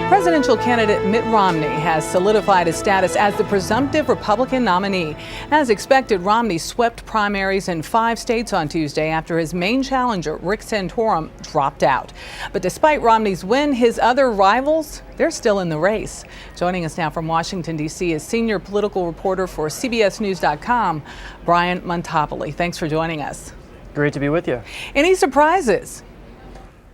Presidential candidate Mitt Romney has solidified his status as the presumptive Republican nominee. As expected, Romney swept primaries in 5 states on Tuesday after his main challenger, Rick Santorum, dropped out. But despite Romney's win, his other rivals, they're still in the race. Joining us now from Washington, D.C. is senior political reporter for CBSNews.com, Brian Montopoli. Thanks for joining us. Great to be with you. Any surprises?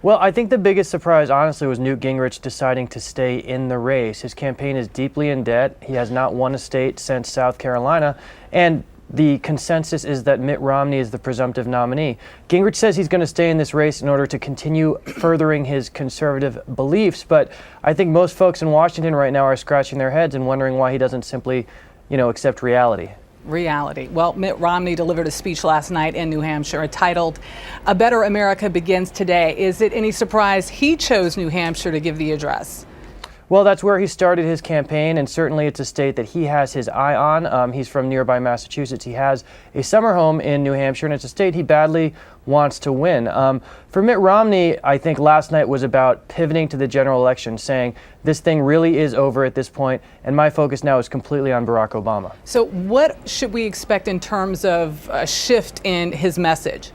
Well, I think the biggest surprise, honestly, was Newt Gingrich deciding to stay in the race. His campaign is deeply in debt. He has not won a state since South Carolina, and the consensus is that Mitt Romney is the presumptive nominee. Gingrich says he's going to stay in this race in order to continue furthering his conservative beliefs, but I think most folks in Washington right now are scratching their heads and wondering why he doesn't simply, accept reality. Well, Mitt Romney delivered a speech last night in New Hampshire titled, "A Better America Begins Today." Is it any surprise he chose New Hampshire to give the address? Well, that's where he started his campaign, and certainly it's a state that he has his eye on. He's from nearby Massachusetts. He has a summer home in New Hampshire, and it's a state he badly wants to win. For Mitt Romney, I think last night was about pivoting to the general election, saying this thing really is over at this point, and my focus now is completely on Barack Obama. So what should we expect in terms of a shift in his message?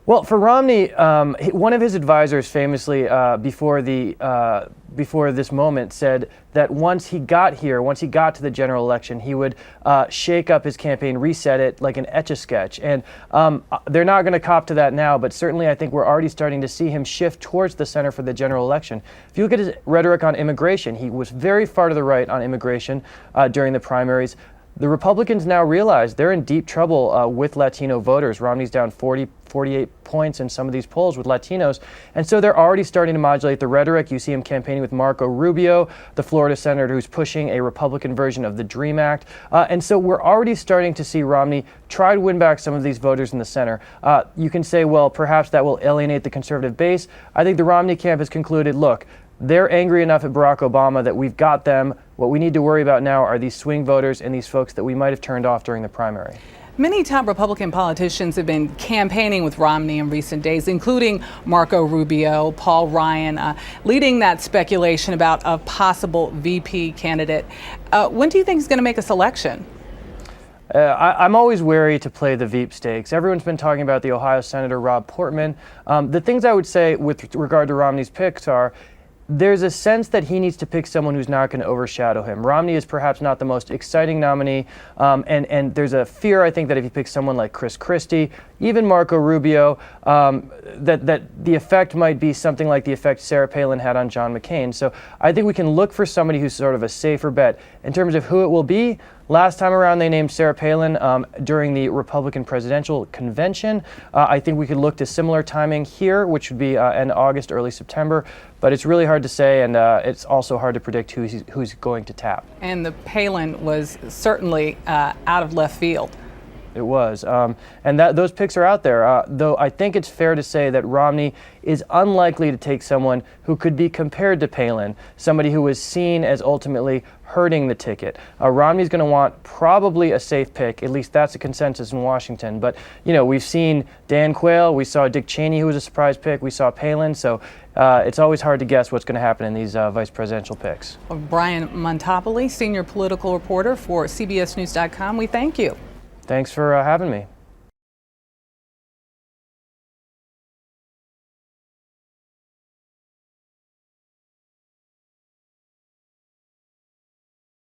Well, for Romney, one of his advisors famously before this moment said that once he got to the general election, he would shake up his campaign, reset it like an Etch-a-Sketch. And they're not going to cop to that now, but certainly I think we're already starting to see him shift towards the center for the general election. If you look at his rhetoric on immigration, he was very far to the right on immigration during the primaries. The Republicans now realize they're in deep trouble with Latino voters. Romney's down 48 points in some of these polls with Latinos. And so they're already starting to modulate the rhetoric. You see him campaigning with Marco Rubio, the Florida senator who's pushing a Republican version of the DREAM Act. And so we're already starting to see Romney try to win back some of these voters in the center. You can say, well, perhaps that will alienate the conservative base. I think the Romney camp has concluded, look, they're angry enough at Barack Obama that we've got them. What we need to worry about now are these swing voters and these folks that we might have turned off during the primary. Many top Republican politicians have been campaigning with Romney in recent days, including Marco Rubio, Paul Ryan, leading that speculation about a possible VP candidate. When do you think he's going to make a selection? I'm always wary to play the Veep stakes. Everyone's been talking about the Ohio Senator Rob Portman. The things I would say with regard to Romney's picks are, there's a sense that he needs to pick someone who's not going to overshadow him. Romney is perhaps not the most exciting nominee, and there's a fear, I think, that if he picks someone like Chris Christie, even Marco Rubio, that the effect might be something like the effect Sarah Palin had on John McCain. So I think we can look for somebody who's sort of a safer bet. In terms of who it will be, last time around they named Sarah Palin during the Republican presidential convention. I think we could look to similar timing here, which would be in August, early September. But it's really hard to say, and it's also hard to predict who's going to tap. And the Palin was certainly out of left field. It was. And those picks are out there, though I think it's fair to say that Romney is unlikely to take someone who could be compared to Palin, somebody who was seen as ultimately hurting the ticket. Romney's going to want probably a safe pick, at least that's a consensus in Washington. But, we've seen Dan Quayle, we saw Dick Cheney, who was a surprise pick, we saw Palin, so it's always hard to guess what's going to happen in these vice presidential picks. Brian Montopoli, senior political reporter for CBSNews.com, we thank you. Thanks for having me.